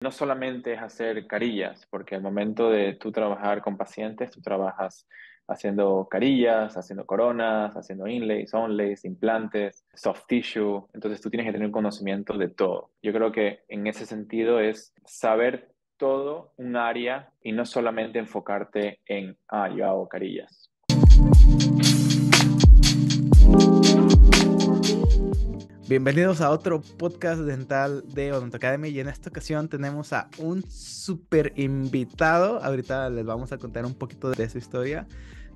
No solamente es hacer carillas, porque al momento de tú trabajar con pacientes, tú trabajas haciendo carillas, haciendo coronas, haciendo inlays, onlays, implantes, soft tissue. Entonces tú tienes que tener un conocimiento de todo. Yo creo que en ese sentido es saber todo un área y no solamente enfocarte en, yo hago carillas. Bienvenidos a otro podcast dental de Odonto Academy y en esta ocasión tenemos a un súper invitado. Ahorita les vamos a contar un poquito de su historia,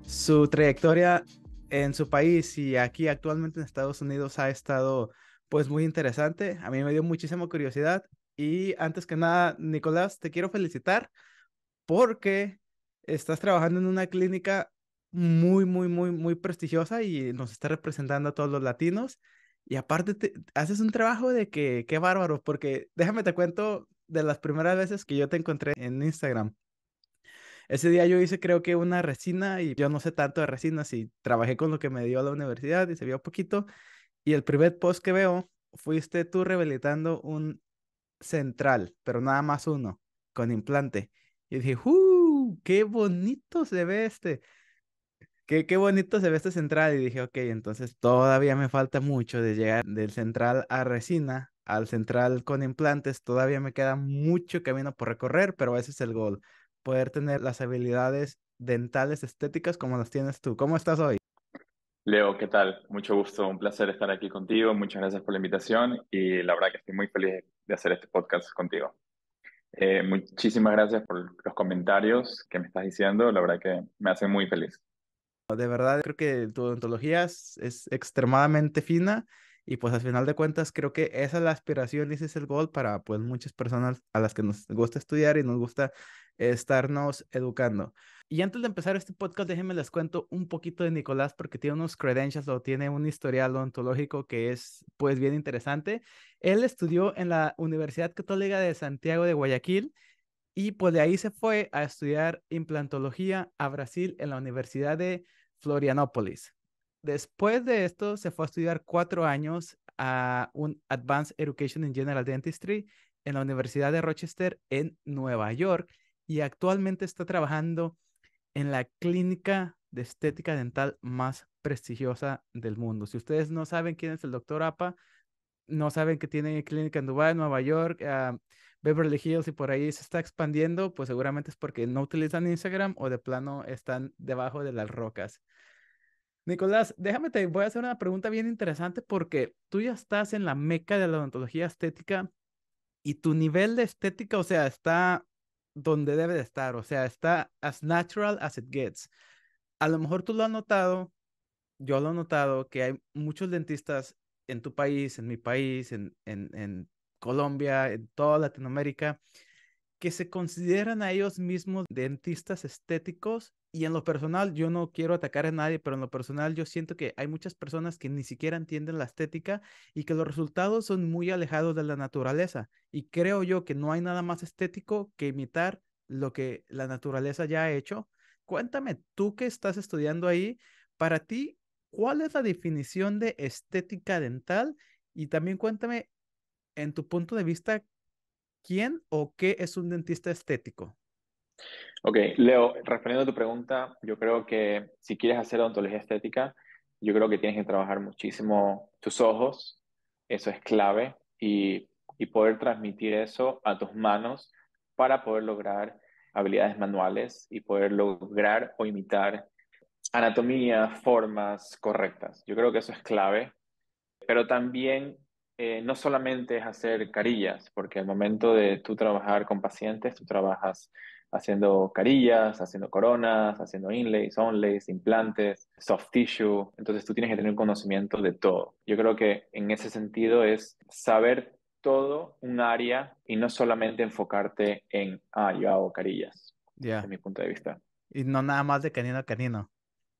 su trayectoria en su país y aquí actualmente en Estados Unidos ha estado pues muy interesante. A mí me dio muchísima curiosidad y antes que nada, Nicolás, te quiero felicitar porque estás trabajando en una clínica muy prestigiosa y nos está representando a todos los latinos. Y aparte haces un trabajo de que, qué bárbaro, porque déjame te cuento de las primeras veces que yo te encontré en Instagram. Ese día yo hice creo que una resina y yo no sé tanto de resinas y trabajé con lo que me dio la universidad y se vio poquito. Y el primer post que veo fuiste tú rehabilitando un central, pero nada más uno, con implante. Y dije, ¡qué bonito se ve este! Qué bonito se ve este central. Y dije, ok, entonces todavía me falta mucho de llegar del central a resina al central con implantes. Todavía me queda mucho camino por recorrer, pero ese es el gol, poder tener las habilidades dentales estéticas como las tienes tú. ¿Cómo estás hoy? Leo, ¿qué tal? Mucho gusto, un placer estar aquí contigo. Muchas gracias por la invitación y la verdad que estoy muy feliz de hacer este podcast contigo. Muchísimas gracias por los comentarios que me estás diciendo. La verdad que me hace muy feliz. De verdad, creo que tu odontología es extremadamente fina y pues al final de cuentas creo que esa es la aspiración y ese es el gol para pues muchas personas a las que nos gusta estudiar y nos gusta estarnos educando. Y antes de empezar este podcast, déjenme les cuento un poquito de Nicolás porque tiene unos credentials o tiene un historial odontológico que es pues bien interesante. Él estudió en la Universidad Católica de Santiago de Guayaquil y pues de ahí se fue a estudiar implantología a Brasil en la Universidad de Florianópolis. Después de esto se fue a estudiar 4 años a un Advanced Education in General Dentistry en la Universidad de Rochester en Nueva York y actualmente está trabajando en la clínica de estética dental más prestigiosa del mundo. Si ustedes no saben quién es el doctor Apa, no saben que tiene clínica en Dubái, Nueva York, Beverly Hills y por ahí se está expandiendo, pues seguramente es porque no utilizan Instagram o de plano están debajo de las rocas. Nicolás, déjame te voy a hacer una pregunta bien interesante porque tú ya estás en la meca de la odontología estética y tu nivel de estética, o sea, está donde debe de estar, o sea, está as natural as it gets. A lo mejor tú lo has notado, yo lo he notado que hay muchos dentistas en tu país, en mi país, en Colombia, en toda Latinoamérica, que se consideran a ellos mismos dentistas estéticos y en lo personal yo no quiero atacar a nadie, pero en lo personal yo siento que hay muchas personas que ni siquiera entienden la estética y que los resultados son muy alejados de la naturaleza y creo yo que no hay nada más estético que imitar lo que la naturaleza ya ha hecho. Cuéntame, tú que estás estudiando ahí, para ti, ¿cuál es la definición de estética dental? Y también cuéntame, en tu punto de vista, ¿quién o qué es un dentista estético? Ok, Leo, respondiendo a tu pregunta, yo creo que si quieres hacer odontología estética, yo creo que tienes que trabajar muchísimo tus ojos, eso es clave, y poder transmitir eso a tus manos para poder lograr habilidades manuales y poder lograr o imitar anatomía, formas correctas. Yo creo que eso es clave, pero también no solamente es hacer carillas, porque al momento de tú trabajar con pacientes, tú trabajas haciendo carillas, haciendo coronas, haciendo inlays, onlays, implantes, soft tissue, entonces tú tienes que tener un conocimiento de todo. Yo creo que en ese sentido es saber todo un área y no solamente enfocarte en, yo hago carillas, desde Ya. mi punto de vista. Y no nada más de canino a canino.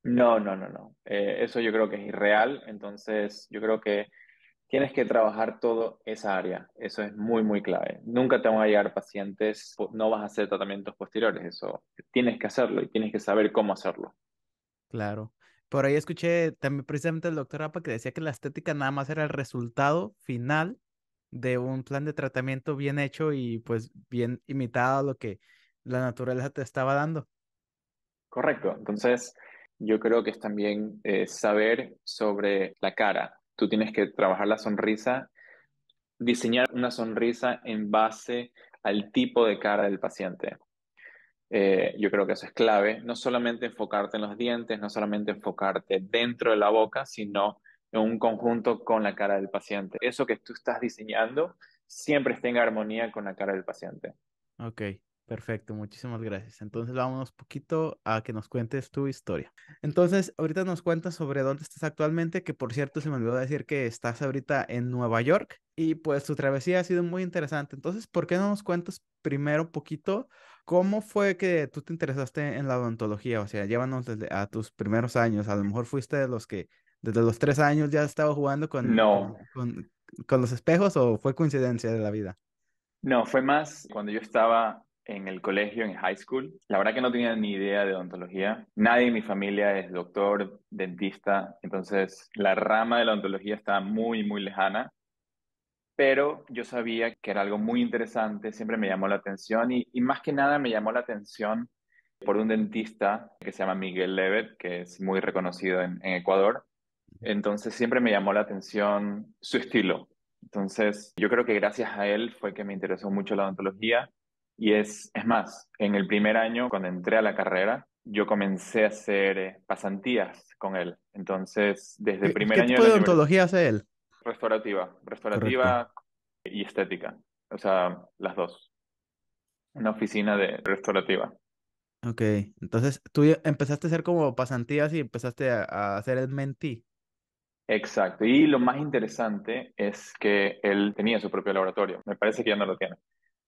No, no, no, no. Eso yo creo que es irreal, entonces yo creo que tienes que trabajar todo esa área. Eso es muy, muy clave. Nunca te van a llegar pacientes, no vas a hacer tratamientos posteriores. Eso tienes que hacerlo y tienes que saber cómo hacerlo. Claro. Por ahí escuché también precisamente el doctor Apa que decía que la estética nada más era el resultado final de un plan de tratamiento bien hecho y pues bien imitado a lo que la naturaleza te estaba dando. Correcto. Entonces, yo creo que es también saber sobre la cara. Tú tienes que trabajar la sonrisa, diseñar una sonrisa en base al tipo de cara del paciente. Yo creo que eso es clave, no solamente enfocarte en los dientes, no solamente enfocarte dentro de la boca, sino en un conjunto con la cara del paciente. Eso que tú estás diseñando siempre esté en armonía con la cara del paciente. Ok, perfecto, muchísimas gracias. Entonces vámonos poquito a que nos cuentes tu historia. Entonces, ahorita nos cuentas sobre dónde estás actualmente, que por cierto se me olvidó decir que estás ahorita en Nueva York y pues tu travesía ha sido muy interesante. Entonces, ¿por qué no nos cuentas primero un poquito cómo fue que tú te interesaste en la odontología? O sea, llévanos desde a tus primeros años. A lo mejor fuiste de los que desde los 3 años ya estaba jugando No, con los espejos o fue coincidencia de la vida. no, fue más cuando yo estaba en el colegio, en high school. La verdad que no tenía ni idea de odontología. Nadie en mi familia es doctor, dentista, entonces la rama de la odontología estaba muy, muy lejana. Pero yo sabía que era algo muy interesante, siempre me llamó la atención y más que nada me llamó la atención por un dentista que se llama Miguel Levet, que es muy reconocido en Ecuador. Entonces siempre me llamó la atención su estilo. Entonces yo creo que gracias a él fue que me interesó mucho la odontología y es más, en el primer año, cuando entré a la carrera, yo comencé a hacer pasantías con él. Entonces, desde el primer ¿Qué año de tipo la de universidad, odontología hace él? Correcto. restaurativa y estética, o sea, las dos. Una oficina de restaurativa. Ok, entonces tú ya empezaste a hacer como pasantías y empezaste a hacer el mentee. Exacto. Y lo más interesante es que él tenía su propio laboratorio. Me parece que ya no lo tiene.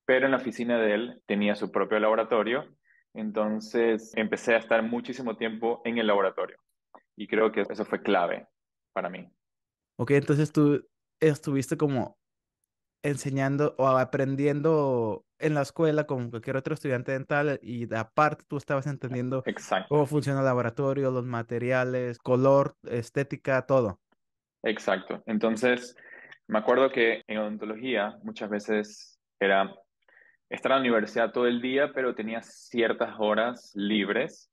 Pero en la oficina de él tenía su propio laboratorio. Entonces empecé a estar muchísimo tiempo en el laboratorio. Y creo que eso fue clave para mí. Ok, entonces tú estuviste como enseñando o aprendiendo en la escuela como cualquier otro estudiante dental y aparte tú estabas entendiendo cómo Exacto. funciona el laboratorio, los materiales, color, estética, todo. Exacto. Entonces, me acuerdo que en odontología muchas veces era estar en la universidad todo el día, pero tenía ciertas horas libres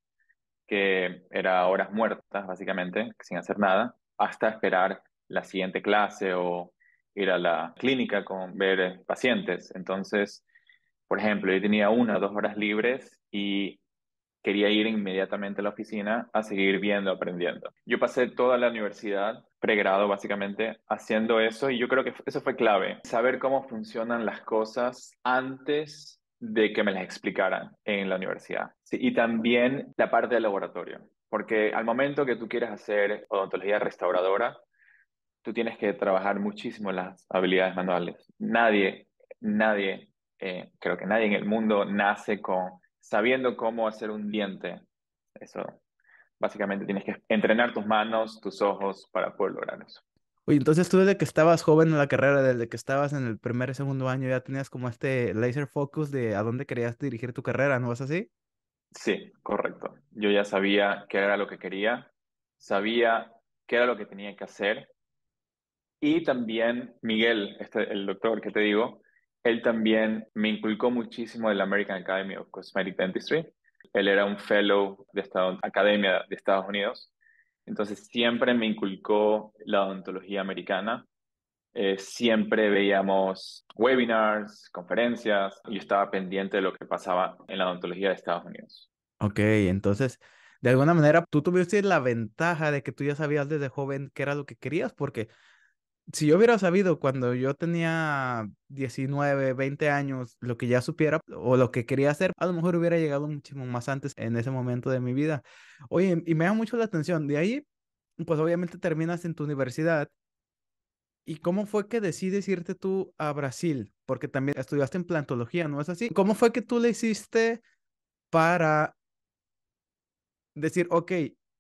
que era horas muertas, básicamente, sin hacer nada, hasta esperar la siguiente clase o ir a la clínica con ver pacientes. Entonces, por ejemplo, yo tenía 1 o 2 horas libres y quería ir inmediatamente a la oficina a seguir viendo, aprendiendo. Yo pasé toda la universidad, pregrado básicamente, haciendo eso y yo creo que eso fue clave, saber cómo funcionan las cosas antes de que me las explicaran en la universidad. Sí, y también la parte del laboratorio, porque al momento que tú quieres hacer odontología restauradora, tú tienes que trabajar muchísimo las habilidades manuales. Creo que nadie en el mundo nace con sabiendo cómo hacer un diente. Eso, básicamente tienes que entrenar tus manos, tus ojos para poder lograr eso. Oye, entonces tú desde que estabas joven en la carrera, desde que estabas en el primer y segundo año, ya tenías como este laser focus de a dónde querías dirigir tu carrera, ¿no es así? Sí, correcto. Yo ya sabía qué era lo que quería, sabía qué era lo que tenía que hacer. Y también Miguel, el doctor que te digo, él también me inculcó muchísimo de la American Academy of Cosmetic Dentistry. Él era un fellow de esta academia de Estados Unidos. Entonces siempre me inculcó la odontología americana. Siempre veíamos webinars, conferencias, y yo estaba pendiente de lo que pasaba en la odontología de Estados Unidos. Ok, entonces, de alguna manera, tú tuviste la ventaja de que tú ya sabías desde joven qué era lo que querías, porque si yo hubiera sabido cuando yo tenía 19, 20 años lo que ya supiera o lo que quería hacer, a lo mejor hubiera llegado muchísimo más antes en ese momento de mi vida. Oye, y me llama mucho la atención, de ahí, pues obviamente terminas en tu universidad. ¿Y cómo fue que decides irte tú a Brasil? Porque también estudiaste en plantología, ¿no es así? ¿Cómo fue que tú le hiciste para decir, ok,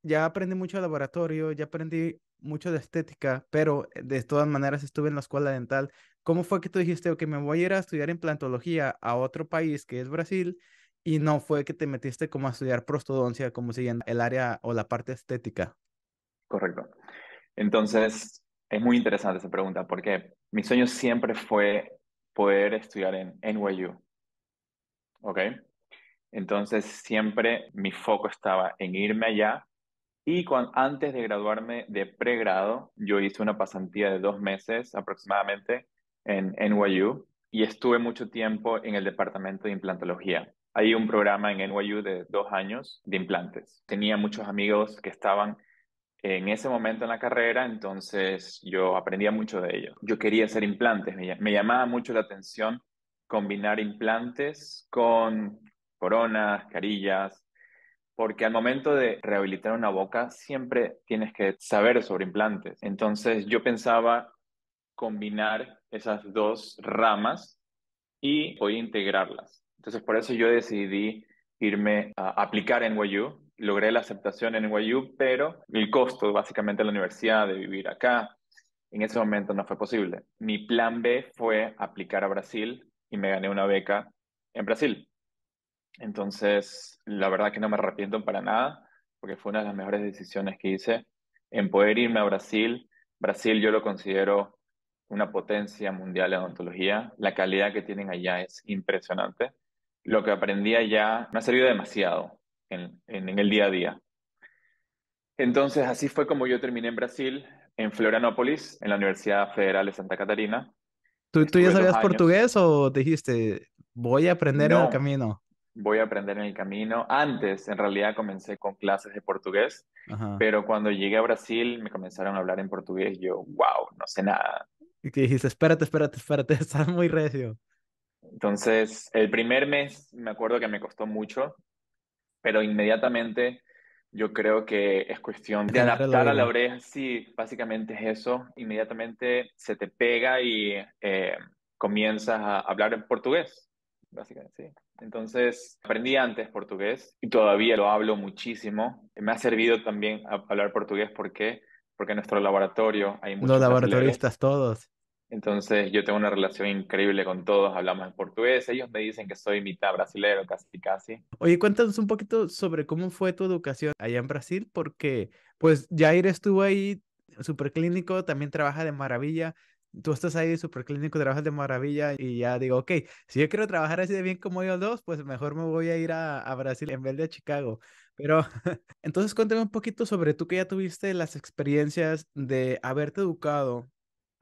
ya aprendí mucho de laboratorio, ya aprendí mucho de estética, pero de todas maneras estuve en la escuela dental? ¿Cómo fue que tú dijiste, ok, me voy a ir a estudiar implantología a otro país que es Brasil? Y no fue que te metiste como a estudiar prostodoncia, como siguiendo el área o la parte estética. Correcto. Entonces, Es muy interesante esa pregunta porque mi sueño siempre fue poder estudiar en NYU, ¿ok? Entonces siempre mi foco estaba en irme allá y antes de graduarme de pregrado, yo hice una pasantía de 2 meses aproximadamente en NYU y estuve mucho tiempo en el departamento de implantología. Hay un programa en NYU de 2 años de implantes. Tenía muchos amigos que estaban en ese momento en la carrera, entonces yo aprendía mucho de ello. Yo quería hacer implantes, me llamaba mucho la atención combinar implantes con coronas, carillas, porque al momento de rehabilitar una boca siempre tienes que saber sobre implantes. Entonces yo pensaba combinar esas dos ramas y podía integrarlas. Entonces por eso yo decidí irme a aplicar en NYU. Logré la aceptación en NYU, pero el costo básicamente de la universidad, de vivir acá, en ese momento no fue posible. Mi plan B fue aplicar a Brasil y me gané una beca en Brasil. Entonces, la verdad que no me arrepiento para nada, porque fue una de las mejores decisiones que hice en poder irme a Brasil. Brasil yo lo considero una potencia mundial en odontología. La calidad que tienen allá es impresionante. Lo que aprendí allá me ha servido demasiado en el día a día. Entonces, así fue como yo terminé en Brasil, en Florianópolis, en la Universidad Federal de Santa Catarina. ¿Tú ya Estuve dos sabías años. portugués o dijiste, voy a aprender en el No, camino? voy a aprender en el camino. Antes, en realidad, comencé con clases de portugués, Ajá. pero cuando llegué a Brasil me comenzaron a hablar en portugués. Yo, wow, no sé nada. Y que dijiste, espérate, espérate, espérate, estás muy recio. Entonces, el primer mes me acuerdo que me costó mucho, pero inmediatamente yo creo que es cuestión de Afinar el adaptar a la oído. oreja. Sí, básicamente es eso. Inmediatamente se te pega y comienzas a hablar en portugués, básicamente, sí. Entonces, aprendí antes portugués y todavía lo hablo muchísimo. Me ha servido también hablar portugués. ¿Por qué? Porque en nuestro laboratorio hay Los muchos brasileros. laboratoristas todos. Entonces, yo tengo una relación increíble con todos, hablamos en portugués. Ellos me dicen que soy mitad brasilero, casi, casi. Oye, cuéntanos un poquito sobre cómo fue tu educación allá en Brasil, porque pues Jair estuvo ahí, súper clínico, también trabaja de maravilla. Tú estás ahí, súper clínico, trabajas de maravilla y ya digo, ok, si yo quiero trabajar así de bien como ellos dos, pues mejor me voy a ir a Brasil en vez de a Chicago. Pero entonces cuéntame un poquito sobre tú que ya tuviste las experiencias de haberte educado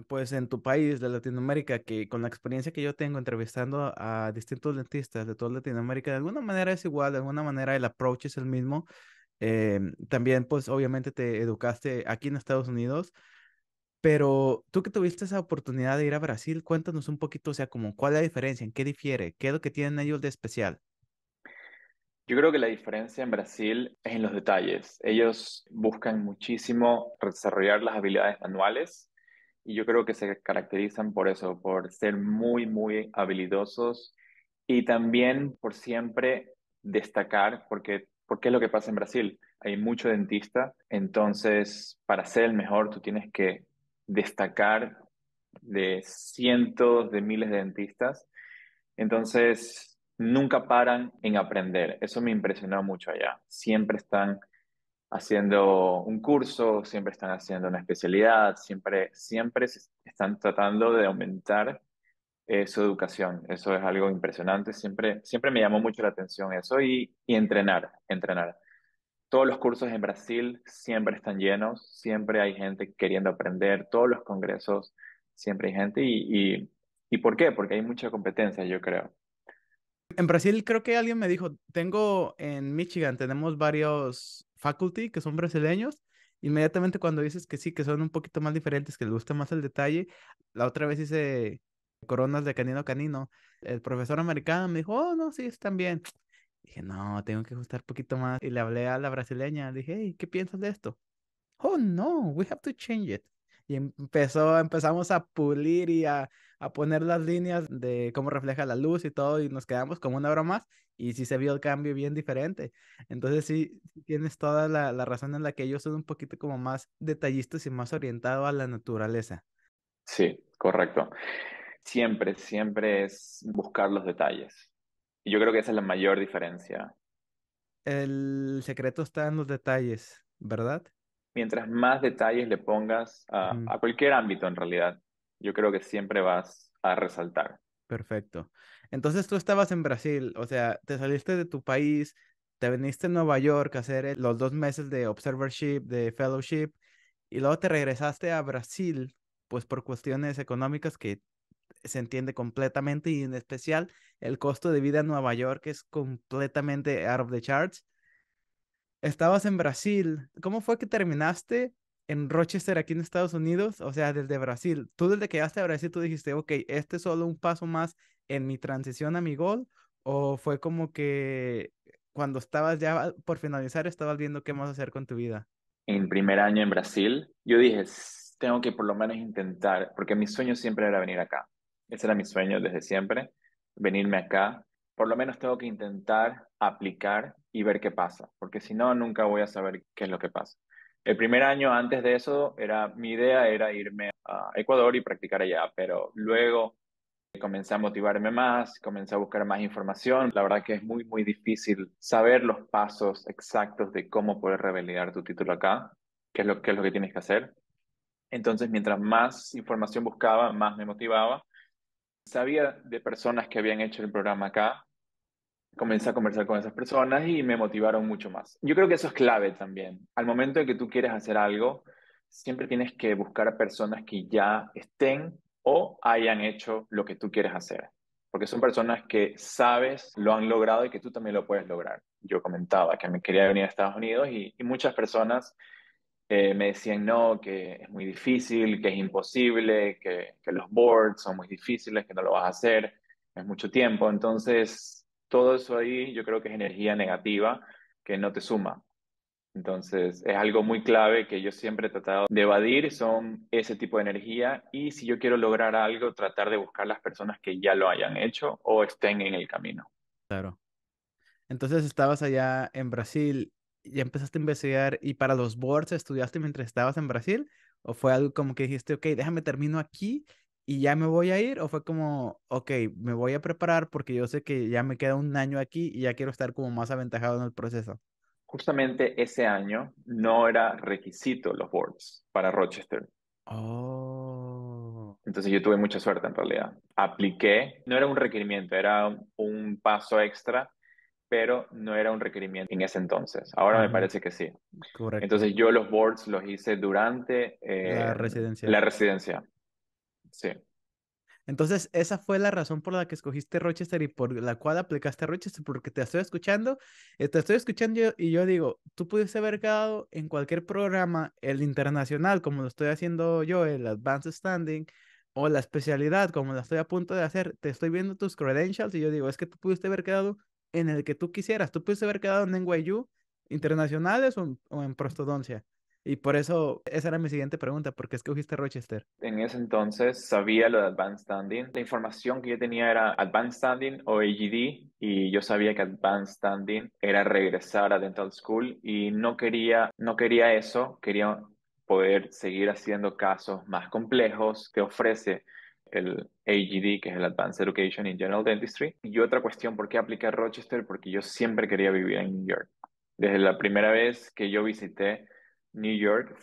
pues en tu país de Latinoamérica, que con la experiencia que yo tengo entrevistando a distintos dentistas de toda Latinoamérica, de alguna manera es igual, de alguna manera el approach es el mismo. También, pues obviamente te educaste aquí en Estados Unidos, pero tú que tuviste esa oportunidad de ir a Brasil, cuéntanos un poquito, o sea, como cuál es la diferencia, en qué difiere, qué es lo que tienen ellos de especial. Yo creo que la diferencia en Brasil es en los detalles. Ellos buscan muchísimo desarrollar las habilidades manuales y yo creo que se caracterizan por eso, por ser muy, muy habilidosos y también por siempre destacar, porque es lo que pasa en Brasil. Hay mucho dentista, entonces para ser el mejor tú tienes que destacar de cientos de miles de dentistas, entonces nunca paran en aprender. Eso me impresionó mucho allá. Siempre están haciendo un curso, siempre están haciendo una especialidad, siempre están tratando de aumentar su educación. Eso es algo impresionante. Siempre me llamó mucho la atención eso y entrenar, entrenar. Todos los cursos en Brasil siempre están llenos, siempre hay gente queriendo aprender, todos los congresos siempre hay gente. ¿Y por qué? Porque hay mucha competencia, yo creo. En Brasil creo que alguien me dijo, tengo en Michigan, tenemos varios faculty que son brasileños. Inmediatamente cuando dices que sí, que son un poquito más diferentes, que les gusta más el detalle, la otra vez hice coronas de canino a canino. El profesor americano me dijo, oh, no, sí, están bien. Dije, no, tengo que ajustar un poquito más. Y le hablé a la brasileña, dije, hey, ¿qué piensas de esto? Oh, no, we have to change it. Y empezamos a pulir y a poner las líneas de cómo refleja la luz y todo, y nos quedamos como una hora más, y sí se vio el cambio bien diferente. Entonces sí tienes toda la razón en la que ellos son un poquito como más detallistas y más orientados a la naturaleza. Sí, correcto. Siempre es buscar los detalles. Y yo creo que esa es la mayor diferencia. El secreto está en los detalles, ¿verdad? mientras más detalles le pongas Ujú. a cualquier ámbito en realidad, yo creo que siempre vas a resaltar. Perfecto. Entonces tú estabas en Brasil, o sea, te saliste de tu país, te viniste a Nueva York a hacer los 2 meses de observership, de fellowship, y luego te regresaste a Brasil, pues por cuestiones económicas que se entiende completamente, y en especial el costo de vida en Nueva York es completamente out of the charts. Estabas en Brasil. ¿Cómo fue que terminaste en Rochester, aquí en Estados Unidos? O sea, desde Brasil. Tú desde que llegaste a Brasil, tú dijiste, ok, este es solo un paso más en mi transición a mi gol. ¿O fue como que cuando estabas ya por finalizar, estabas viendo qué más hacer con tu vida? En primer año en Brasil, yo dije, Tengo que por lo menos intentar", porque mi sueño siempre era venir acá. Ese era mi sueño desde siempre, venirme acá. Por lo menos tengo que intentar aplicar y ver qué pasa, porque si no, nunca voy a saber qué es lo que pasa. El primer año antes de eso, mi idea era irme a Ecuador y practicar allá, pero luego comencé a motivarme más, comencé a buscar más información. La verdad que es muy, muy difícil saber los pasos exactos de cómo poder revalidar tu título acá, qué es lo que tienes que hacer. Entonces, mientras más información buscaba, más me motivaba. Sabía de personas que habían hecho el programa acá, comencé a conversar con esas personas y me motivaron mucho más. Yo creo que eso es clave también. Al momento de que tú quieres hacer algo, siempre tienes que buscar a personas que ya estén o hayan hecho lo que tú quieres hacer. Porque son personas que sabes, lo han logrado y que tú también lo puedes lograr. Yo comentaba que me quería venir a Estados Unidos y muchas personas me decían no, que es muy difícil, que es imposible, que los boards son muy difíciles, que no lo vas a hacer, es mucho tiempo. Entonces, todo eso ahí yo creo que es energía negativa que no te suma. Entonces, es algo muy clave que yo siempre he tratado de evadir, son ese tipo de energía y si yo quiero lograr algo, tratar de buscar las personas que ya lo hayan hecho o estén en el camino. Claro. Entonces estabas allá en Brasil, ya empezaste a investigar y para los boards estudiaste mientras estabas en Brasil, o fue algo como que dijiste, ok, déjame termino aquí y ya me voy a ir, o fue como, ok, me voy a preparar porque yo sé que ya me queda un año aquí y ya quiero estar como más aventajado en el proceso. Justamente ese año no era requisito los boards para Rochester. Oh, Entonces yo tuve mucha suerte en realidad. Apliqué, no era un requerimiento, era un paso extra, pero no era un requerimiento en ese entonces. Ahora me ujú, parece que sí. correcto, Entonces yo los boards los hice durante la residencia. la residencia. Sí. Entonces, esa fue la razón por la que escogiste Rochester y por la cual aplicaste a Rochester, porque te estoy escuchando y yo digo, tú pudiste haber quedado en cualquier programa, el internacional, como lo estoy haciendo yo, el Advanced Standing, o la especialidad, como la estoy a punto de hacer. Te estoy viendo tus credentials y yo digo, es que tú pudiste haber quedado en el que tú quisieras. Tú pudiste haber quedado en NYU internacionales o en prostodoncia. Y por eso, esa era mi siguiente pregunta, ¿por qué escogiste Rochester? En ese entonces sabía lo de Advanced Standing. La información que yo tenía era Advanced Standing o AGD y yo sabía que Advanced Standing era regresar a Dental School y no quería eso, quería poder seguir haciendo casos más complejos que ofrece el AGD, que es el Advanced Education in General Dentistry. Y otra cuestión, ¿por qué apliqué a Rochester? Porque yo siempre quería vivir en New York. Desde la primera vez que yo visité New York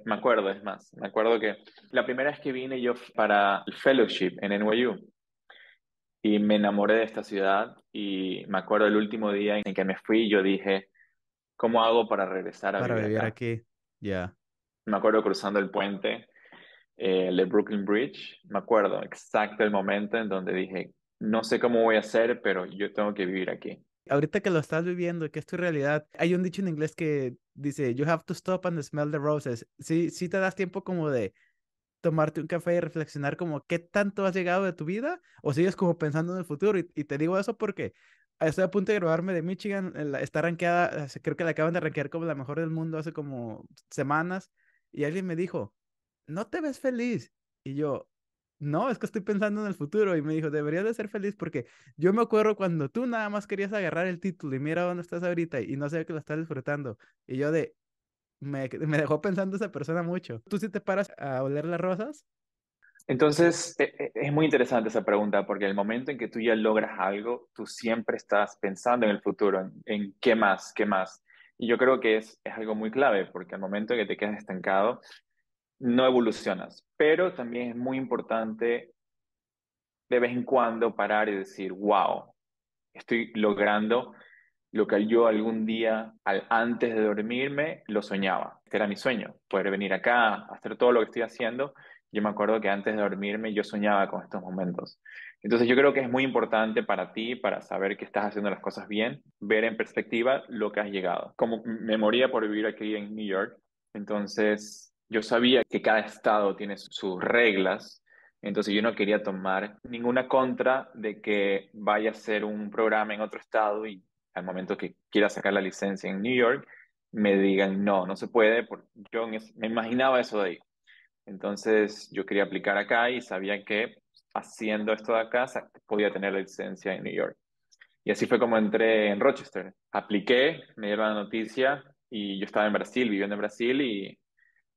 me acuerdo, es más, me acuerdo que la primera vez que vine yo para el fellowship en NYU y me enamoré de esta ciudad y me acuerdo el último día en que me fui, yo dije, ¿cómo hago para regresar a Para vivir vivir acá? aquí, ya. Me acuerdo cruzando el puente, el de Brooklyn Bridge, me acuerdo exacto el momento en donde dije, no sé cómo voy a hacer, pero yo tengo que vivir aquí. Ahorita que lo estás viviendo, que es tu realidad, hay un dicho en inglés que dice, you have to stop and smell the roses. Sí, sí te das tiempo como de tomarte un café y reflexionar como qué tanto has llegado de tu vida o sigues como pensando en el futuro. Y te digo eso porque estoy a punto de graduarme de Michigan, está rankeada, creo que la acaban de rankear como la mejor del mundo hace como semanas y alguien me dijo, ¿no te ves feliz? Y yo, no, es que estoy pensando en el futuro. Y me dijo, deberías de ser feliz porque yo me acuerdo cuando tú nada más querías agarrar el título y mira dónde estás ahorita y no sé que lo estás disfrutando. Y yo me dejó pensando esa persona mucho. ¿Tú sí te paras a oler las rosas? Entonces, es muy interesante esa pregunta porque el momento en que tú ya logras algo, tú siempre estás pensando en el futuro, en qué más, qué más. Y yo creo que es algo muy clave, porque al momento que te quedas estancado, no evolucionas. Pero también es muy importante de vez en cuando parar y decir, wow, estoy logrando lo que yo algún día, antes de dormirme, lo soñaba. Este era mi sueño, poder venir acá, hacer todo lo que estoy haciendo. Yo me acuerdo que antes de dormirme yo soñaba con estos momentos. Entonces yo creo que es muy importante para ti, para saber que estás haciendo las cosas bien, ver en perspectiva lo que has llegado. Como me moría por vivir aquí en New York, entonces yo sabía que cada estado tiene sus reglas, entonces yo no quería tomar ninguna contra de que vaya a ser un programa en otro estado y al momento que quiera sacar la licencia en New York, me digan, no, no se puede, porque me imaginaba eso de ahí. Entonces yo quería aplicar acá y sabía que haciendo esto de acá podía tener la licencia en New York. Y así fue como entré en Rochester. Apliqué, me dieron la noticia y yo estaba en Brasil, viviendo en Brasil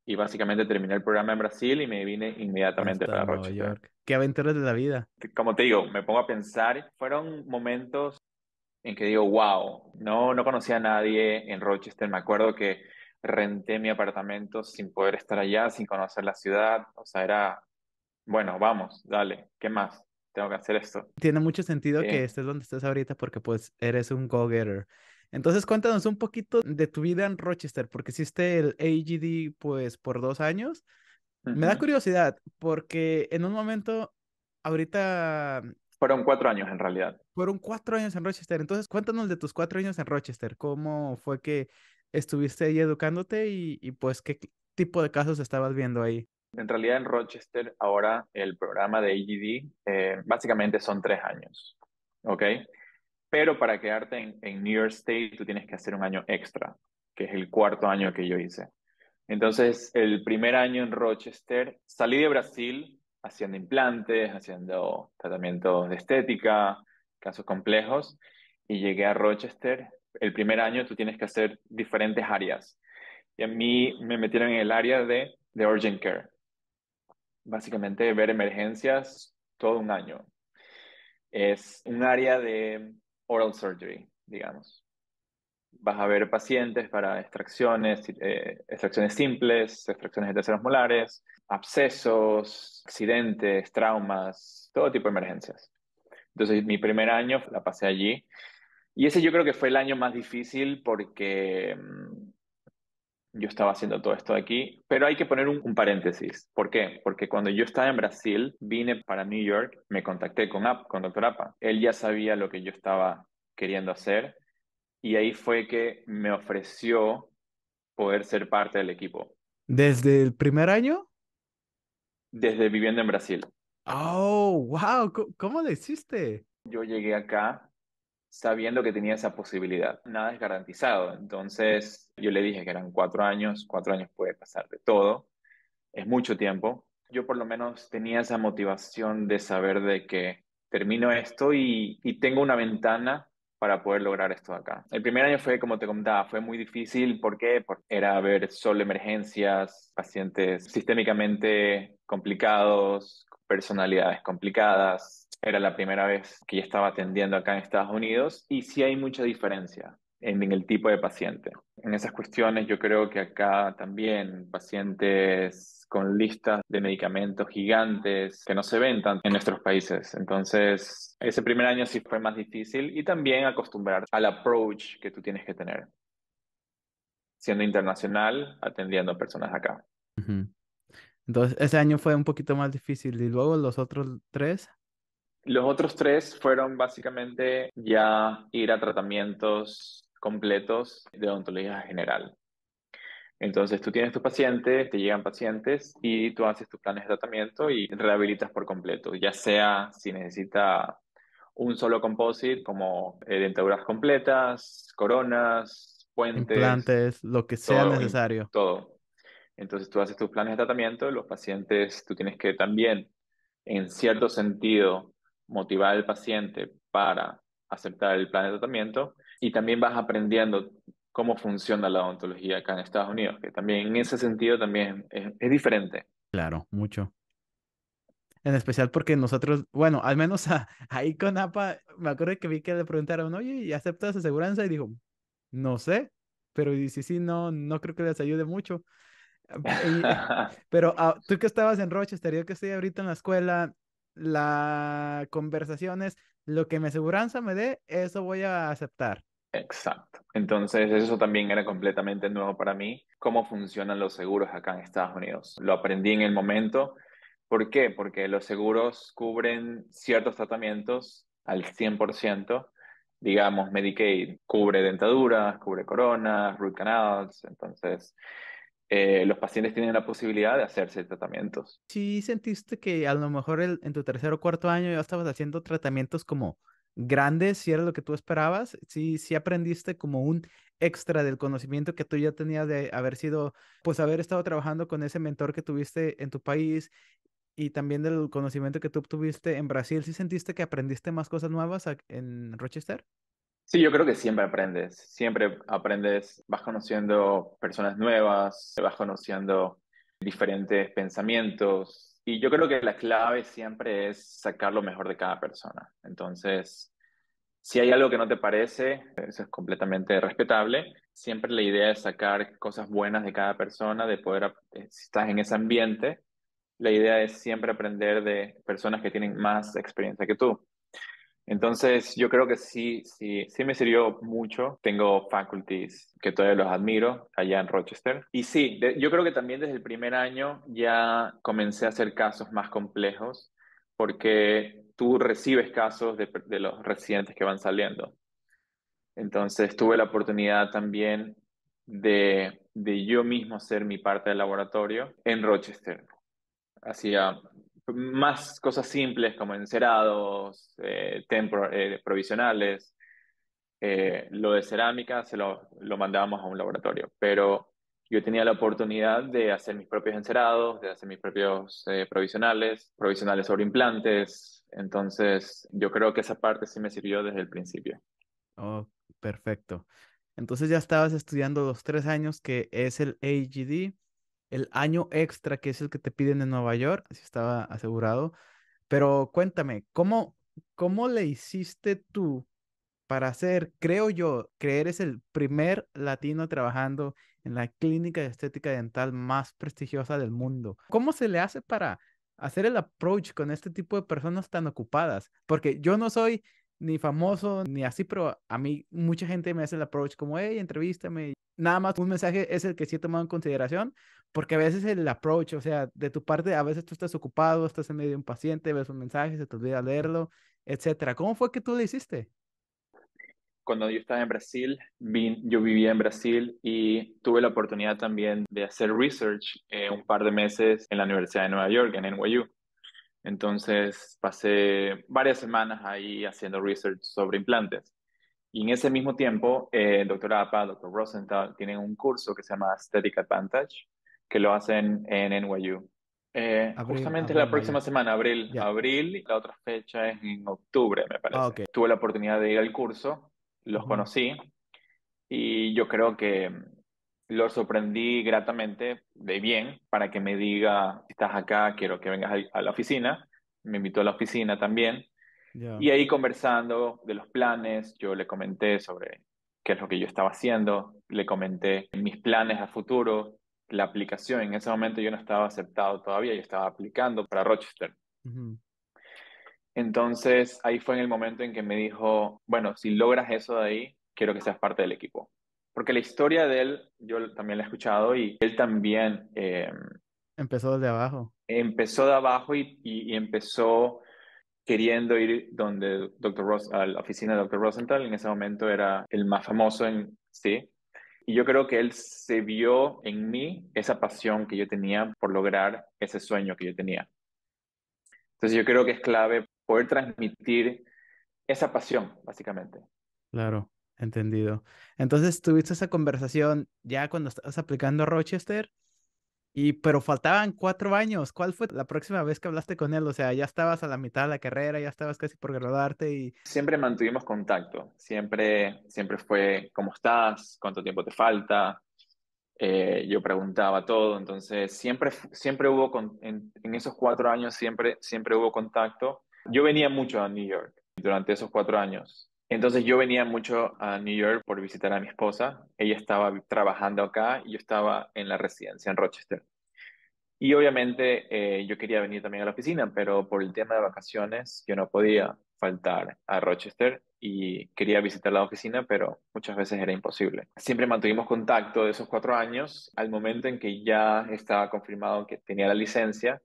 y básicamente terminé el programa en Brasil y me vine inmediatamente Hasta para Nueva Rochester. York. Qué aventuras de la vida. Como te digo, me pongo a pensar, fueron momentos en que digo, wow, no conocía a nadie en Rochester. Me acuerdo que renté mi apartamento sin poder estar allá, sin conocer la ciudad. O sea, era, bueno, vamos, dale, ¿qué más? Tengo que hacer esto. Tiene mucho sentido que Eh, estés donde estés ahorita porque pues eres un go-getter. Entonces cuéntanos un poquito de tu vida en Rochester, porque hiciste el AGD pues por 2 años. Me da ujú. curiosidad porque en un momento, ahorita Fueron 4 años en realidad. fueron 4 años en Rochester. Entonces cuéntanos de tus 4 años en Rochester. ¿Cómo fue que estuviste ahí educándote y pues qué tipo de casos estabas viendo ahí? En realidad en Rochester ahora el programa de AGD básicamente son 3 años, ¿ok? Pero para quedarte en New York State tú tienes que hacer un año extra, que es el cuarto año que yo hice. Entonces, el primer año en Rochester, salí de Brasil haciendo implantes, haciendo tratamientos de estética, casos complejos, y llegué a Rochester. El primer año tú tienes que hacer diferentes áreas. Y a mí me metieron en el área de urgent care. Básicamente, ver emergencias todo un año. Es un área de oral surgery, digamos. Vas a ver pacientes para extracciones simples, extracciones de terceros molares, abscesos, accidentes, traumas, todo tipo de emergencias. Entonces, mi primer año la pasé allí. Y ese yo creo que fue el año más difícil porque yo estaba haciendo todo esto de aquí. Pero hay que poner un paréntesis. ¿Por qué? Porque cuando yo estaba en Brasil, vine para New York, me contacté con Dr. Apa. Él ya sabía lo que yo estaba queriendo hacer y ahí fue que me ofreció poder ser parte del equipo, ¿Desde el primer año? desde viviendo en Brasil. Oh, wow, ¿cómo lo hiciste? Yo llegué acá sabiendo que tenía esa posibilidad. Nada es garantizado. Entonces yo le dije que eran 4 años, 4 años puede pasar de todo, es mucho tiempo. Yo por lo menos tenía esa motivación de saber de que termino esto y tengo una ventana para poder lograr esto de acá. El primer año fue, como te comentaba, fue muy difícil. ¿Por qué? Porque era ver solo emergencias, pacientes sistémicamente complicados, personalidades complicadas. Era la primera vez que yo estaba atendiendo acá en Estados Unidos y sí hay mucha diferencia en el tipo de paciente. En esas cuestiones yo creo que acá también pacientes con listas de medicamentos gigantes que no se ven tanto en nuestros países. Entonces, ese primer año sí fue más difícil y también acostumbrar al approach que tú tienes que tener, siendo internacional, atendiendo a personas acá. Ujú. Entonces, ese año fue un poquito más difícil y luego los otros 3. Los otros tres fueron básicamente ya ir a tratamientos completos de odontología general. Entonces tú tienes tus pacientes, te llegan pacientes y tú haces tus planes de tratamiento y rehabilitas por completo, ya sea si necesita un solo composite como dentaduras completas, coronas, puentes, Implantes, lo que sea todo, necesario. todo. Entonces tú haces tus planes de tratamiento, los pacientes tú tienes que también, en cierto sentido, motivar al paciente para aceptar el plan de tratamiento y también vas aprendiendo cómo funciona la odontología acá en Estados Unidos, que también en ese sentido también es diferente. Claro, mucho. En especial porque nosotros, bueno, al menos ahí con APA, me acuerdo que vi que le preguntaron, oye, ¿y aceptas aseguranza? Y dijo, no sé. pero y si sí, no, no creo que les ayude mucho. Y- pero tú que estabas en Rochester, yo que estoy ahorita en la escuela, la conversación es lo que mi aseguranza me dé, eso voy a aceptar. Exacto. Entonces, eso también era completamente nuevo para mí, cómo funcionan los seguros acá en Estados Unidos. Lo aprendí en el momento. ¿Por qué? Porque los seguros cubren ciertos tratamientos al 100%. Digamos, Medicaid cubre dentaduras, cubre coronas, root canals. Entonces, los pacientes tienen la posibilidad de hacerse tratamientos. ¿Sí sentiste que a lo mejor en tu tercer o cuarto año ya estabas haciendo tratamientos como grandes, si era lo que tú esperabas? Sí, sí aprendiste como un extra del conocimiento que tú ya tenías de haber sido, pues haber estado trabajando con ese mentor que tuviste en tu país y también del conocimiento que tú obtuviste en Brasil. ¿Sí sentiste que aprendiste más cosas nuevas en Rochester? Sí, yo creo que siempre aprendes, vas conociendo personas nuevas, vas conociendo diferentes pensamientos y yo creo que la clave siempre es sacar lo mejor de cada persona. Entonces, si hay algo que no te parece, eso es completamente respetable. Siempre la idea es sacar cosas buenas de cada persona, de poder, si estás en ese ambiente, la idea es siempre aprender de personas que tienen más experiencia que tú. Entonces, yo creo que sí me sirvió mucho. Tengo faculties que todavía los admiro allá en Rochester. Y sí, yo creo que también desde el primer año ya comencé a hacer casos más complejos porque tú recibes casos de los residentes que van saliendo. Entonces, tuve la oportunidad también de yo mismo ser mi parte del laboratorio en Rochester. Hacía más cosas simples como encerados, provisionales. Lo de cerámica lo mandábamos a un laboratorio, pero yo tenía la oportunidad de hacer mis propios encerados, de hacer mis propios provisionales sobre implantes. Entonces, yo creo que esa parte sí me sirvió desde el principio. Oh, perfecto. Entonces ya estabas estudiando los 3 años que es el AGD, el año extra que es el que te piden en Nueva York, si estaba asegurado. Pero cuéntame, ¿cómo le hiciste tú para ser, creo yo, que eres el primer latino trabajando en la clínica de estética dental más prestigiosa del mundo? ¿Cómo se le hace para hacer el approach con este tipo de personas tan ocupadas? Porque yo no soy ni famoso ni así, pero a mí mucha gente me hace el approach como, hey, entrevístame. Nada más un mensaje es el que sí he tomado en consideración, porque a veces el approach, o sea, de tu parte, a veces tú estás ocupado, estás en medio de un paciente, ves un mensaje, se te olvida leerlo, etcétera. ¿Cómo fue que tú lo hiciste? Cuando yo estaba en Brasil, yo vivía en Brasil y tuve la oportunidad también de hacer research un par de meses en la Universidad de Nueva York, en NYU. Entonces pasé varias semanas ahí haciendo research sobre implantes. Y en ese mismo tiempo, el doctor Apa, el doctor Rosenthal, tienen un curso que se llama Aesthetic Advantage, que lo hacen en NYU. Justamente la Abril, próxima vaya. semana, Ya. abril, y la otra fecha es en octubre, me Ah, parece. ok. Tuve la oportunidad de ir al curso, los Ujú. conocí y yo creo que lo sorprendí gratamente de bien para que me diga, si estás acá, quiero que vengas a la oficina. Me invitó a la oficina también. Ya. Y ahí conversando de los planes, yo le comenté sobre qué es lo que yo estaba haciendo, le comenté mis planes a futuro, la aplicación. En ese momento yo no estaba aceptado todavía, yo estaba aplicando para Rochester. Ujú. Entonces ahí fue en el momento en que me dijo, bueno, si logras eso de ahí, quiero que seas parte del equipo. Porque la historia de él, yo también la he escuchado y él también Empezó desde abajo. empezó de abajo y empezó queriendo ir donde a la oficina de Dr. Rosenthal. En ese momento era el más famoso en sí. Y yo creo que él se vio en mí esa pasión que yo tenía por lograr ese sueño que yo tenía. Entonces yo creo que es clave poder transmitir esa pasión, básicamente. Claro, entendido. Entonces tuviste esa conversación ya cuando estabas aplicando a Rochester, pero faltaban 4 años. ¿Cuál fue la próxima vez que hablaste con él? O sea, ya estabas a la mitad de la carrera, ya estabas casi por graduarte y... Siempre mantuvimos contacto, siempre fue, ¿cómo estás? ¿Cuánto tiempo te falta? Yo preguntaba todo, entonces siempre hubo, en esos 4 años siempre hubo contacto. Yo venía mucho a New York durante esos 4 años. Entonces yo venía mucho a New York por visitar a mi esposa. Ella estaba trabajando acá y yo estaba en la residencia en Rochester. Y obviamente yo quería venir también a la oficina, pero por el tema de vacaciones yo no podía faltar a Rochester y quería visitar la oficina, pero muchas veces era imposible. Siempre mantuvimos contacto de esos 4 años. Al momento en que ya estaba confirmado que tenía la licencia,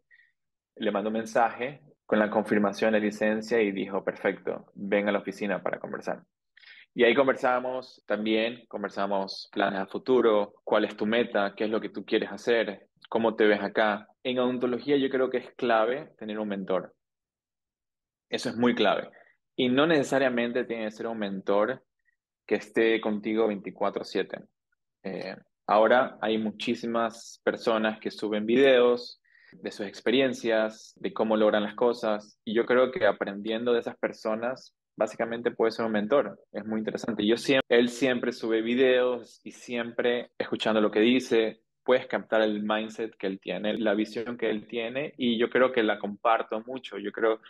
le mandó un mensaje con la confirmación de licencia y dijo, perfecto, ven a la oficina para conversar. Y ahí conversamos planes a futuro, cuál es tu meta, qué es lo que tú quieres hacer, cómo te ves acá. En odontología yo creo que es clave tener un mentor. Eso es muy clave. Y no necesariamente tiene que ser un mentor que esté contigo 24/7. Eh, Ahora hay muchísimas personas que suben videos de sus experiencias, de cómo logran las cosas, y yo creo que aprendiendo de esas personas, básicamente puede ser un mentor. Es muy interesante. Él siempre sube videos y siempre escuchando lo que dice, puedes captar el mindset que él tiene, la visión que él tiene, y yo creo que la comparto mucho. Yo creo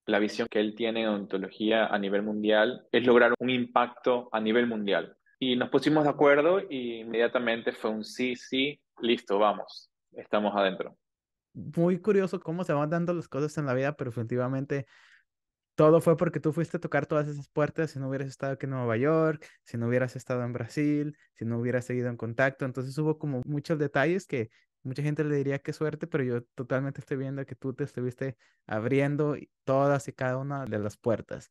la visión que él tiene en odontología a nivel mundial es lograr un impacto a nivel mundial. Y nos pusimos de acuerdo y inmediatamente fue un sí, sí, listo, vamos, estamos adentro. Muy curioso cómo se van dando las cosas en la vida, pero definitivamente todo fue porque tú fuiste a tocar todas esas puertas. Si no hubieras estado aquí en Nueva York, si no hubieras estado en Brasil, si no hubieras seguido en contacto. Entonces hubo como muchos detalles que mucha gente le diría qué suerte, pero yo totalmente estoy viendo que tú te estuviste abriendo todas y cada una de las puertas.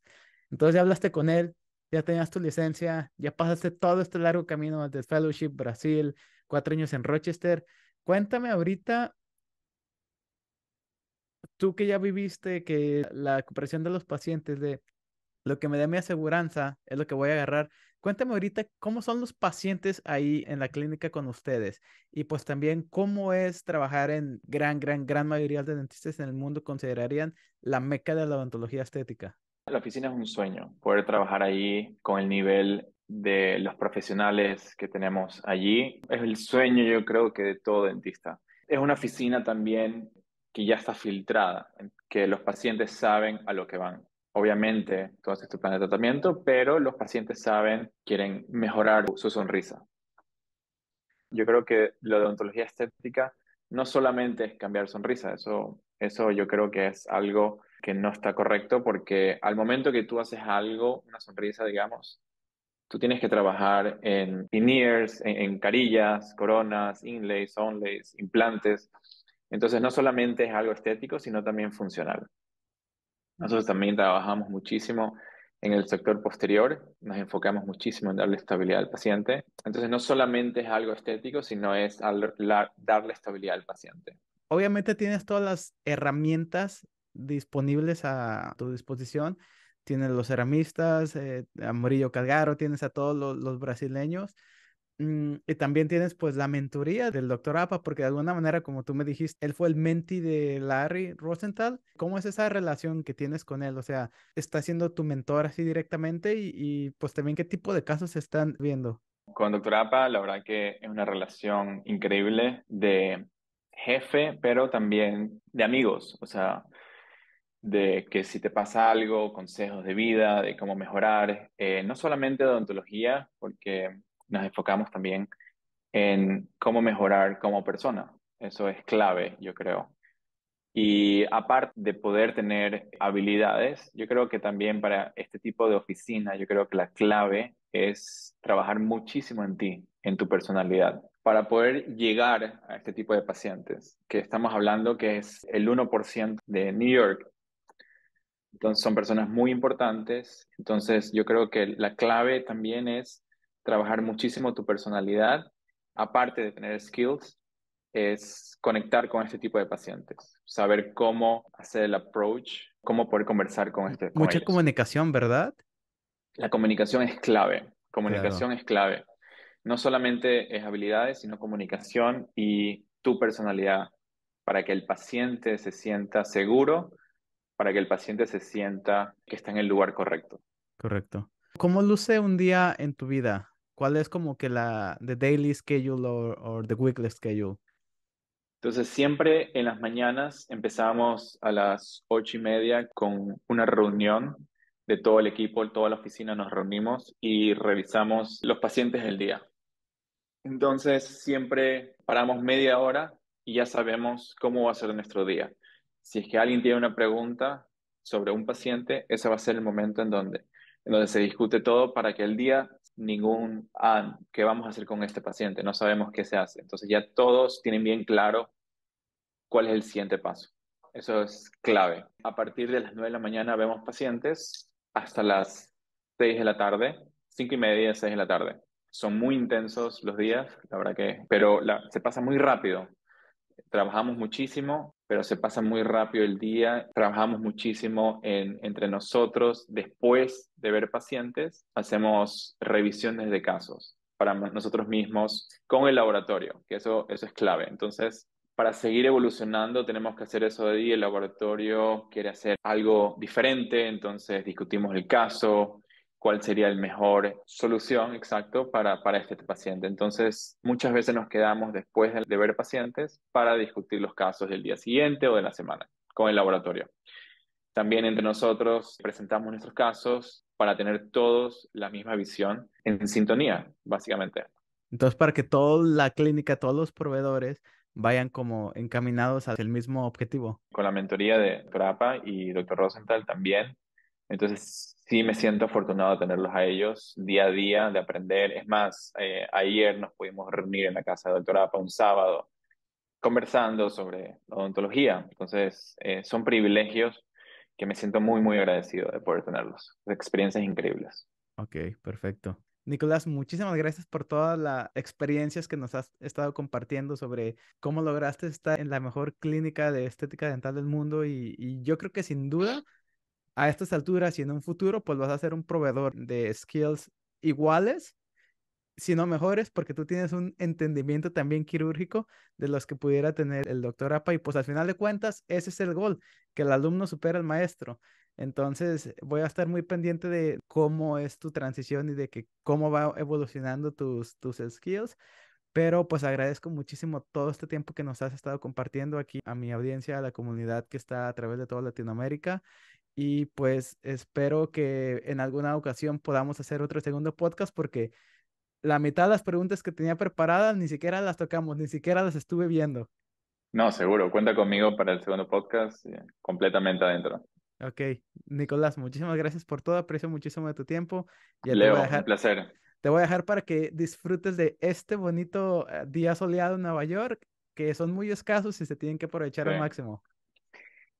Entonces ya hablaste con él, ya tenías tu licencia, ya pasaste todo este largo camino de Fellowship, Brasil, 4 años en Rochester. Cuéntame ahorita, tú que ya viviste que la cooperación de los pacientes, de lo que me dé mi aseguranza es lo que voy a agarrar. Cuéntame ahorita cómo son los pacientes ahí en la clínica con ustedes y pues también cómo es trabajar en gran mayoría de dentistas en el mundo considerarían la meca de la odontología estética. La oficina es un sueño, poder trabajar ahí con el nivel de los profesionales que tenemos allí. Es el sueño, yo creo que de todo dentista. Es una oficina también que ya está filtrada, en que los pacientes saben a lo que van. Obviamente, tú haces tu plan de tratamiento, pero los pacientes saben, quieren mejorar su sonrisa. Yo creo que lo de odontología estética no solamente es cambiar sonrisa, eso yo creo que es algo que no está correcto porque al momento que tú haces algo, una sonrisa, digamos, tú tienes que trabajar en veneers, en carillas, coronas, inlays, onlays, implantes. Entonces no solamente es algo estético, sino también funcional. Nosotros también trabajamos muchísimo en el sector posterior, nos enfocamos muchísimo en darle estabilidad al paciente. Entonces, no solamente es algo estético, sino es darle estabilidad al paciente. Obviamente tienes todas las herramientas disponibles a tu disposición. Tienes los ceramistas, a Murillo Calgaro, tienes a todos los brasileños. Y también tienes pues la mentoría del doctor Apa, porque de alguna manera, como tú me dijiste, él fue el menti de Larry Rosenthal. ¿Cómo es esa relación que tienes con él? O sea, ¿está siendo tu mentor así directamente? Y pues también qué tipo de casos se están viendo. Con Doctor APA, la verdad que es una relación increíble de jefe, pero también de amigos. O sea, de que si te pasa algo, consejos de vida, de cómo mejorar, no solamente de odontología, porque nos enfocamos también en cómo mejorar como persona. Eso es clave, yo creo. Y aparte de poder tener habilidades, yo creo que también para este tipo de oficina, yo creo que la clave es trabajar muchísimo en ti, en tu personalidad, para poder llegar a este tipo de pacientes, que estamos hablando que es el 1% de New York. Entonces son personas muy importantes. Entonces yo creo que la clave también es trabajar muchísimo tu personalidad, aparte de tener skills, es conectar con este tipo de pacientes, saber cómo hacer el approach, cómo poder conversar con Mucha ellos. comunicación, ¿verdad? La comunicación es clave, Claro. comunicación es clave. No solamente es habilidades, sino comunicación y tu personalidad para que el paciente se sienta seguro, para que el paciente se sienta que está en el lugar correcto. Correcto. ¿Cómo luce un día en tu vida? ¿Cuál es como que the daily schedule or the weekly schedule? Entonces, siempre en las mañanas empezamos a las 8:30 con una reunión de todo el equipo, toda la oficina nos reunimos y revisamos los pacientes del día. Entonces, siempre paramos media hora y ya sabemos cómo va a ser nuestro día. Si es que alguien tiene una pregunta sobre un paciente, ese va a ser el momento en donde se discute todo para que el día ¿qué vamos a hacer con este paciente? No sabemos qué se hace. Entonces ya todos tienen bien claro cuál es el siguiente paso. Eso es clave. A partir de las 9 de la mañana vemos pacientes hasta las 6 de la tarde, 5:30, 6 de la tarde. Son muy intensos los días, la verdad pero se pasa muy rápido. Trabajamos muchísimo, pero se pasa muy rápido el día. Trabajamos muchísimo entre nosotros. Después de ver pacientes, hacemos revisiones de casos para nosotros mismos con el laboratorio, que eso es clave. Entonces, para seguir evolucionando, tenemos que hacer eso de día. El laboratorio quiere hacer algo diferente, entonces discutimos el caso, cuál sería el mejor solución exacto para este paciente. Entonces, muchas veces nos quedamos después de ver pacientes para discutir los casos del día siguiente o de la semana con el laboratorio. También entre nosotros presentamos nuestros casos para tener todos la misma visión en sintonía, básicamente. Entonces, para que toda la clínica, todos los proveedores vayan como encaminados hacia el mismo objetivo. Con la mentoría de Dr. Apa y Dr. Rosenthal también. Entonces, sí me siento afortunado de tenerlos a ellos día a día, de aprender. Es más, ayer nos pudimos reunir en la casa de Dr. Apa un sábado conversando sobre odontología. Entonces, son privilegios que me siento muy, muy agradecido de poder tenerlos. Experiencias increíbles. Ok, perfecto. Nicolás, muchísimas gracias por todas las experiencias que nos has estado compartiendo sobre cómo lograste estar en la mejor clínica de estética dental del mundo y yo creo que sin duda a estas alturas y en un futuro pues vas a ser un proveedor de skills iguales sino mejores, porque tú tienes un entendimiento también quirúrgico de los que pudiera tener el doctor Apa, y pues al final de cuentas, ese es el gol, que el alumno supera al maestro. Entonces, voy a estar muy pendiente de cómo es tu transición y de que cómo va evolucionando tus skills, pero pues agradezco muchísimo todo este tiempo que nos has estado compartiendo aquí a mi audiencia, a la comunidad que está a través de toda Latinoamérica. Y pues espero que en alguna ocasión podamos hacer otro segundo podcast porque la mitad de las preguntas que tenía preparadas ni siquiera las tocamos, ni siquiera las estuve viendo. No, seguro. Cuenta conmigo para el segundo podcast, completamente adentro. Ok, Nicolás, muchísimas gracias por todo, aprecio muchísimo de tu tiempo. Ya Leo, un placer. te voy a dejar para que disfrutes de este bonito día soleado en Nueva York, que son muy escasos y se tienen que aprovechar Sí. al máximo.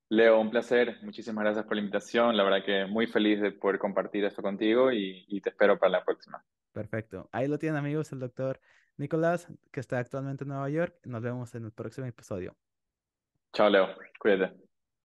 Leo, un placer. Muchísimas gracias por la invitación. La verdad que muy feliz de poder compartir esto contigo y te espero para la próxima. Perfecto. Ahí lo tienen amigos, el doctor Nicolás, que está actualmente en Nueva York. Nos vemos en el próximo episodio. Chao, Leo. Cuídate.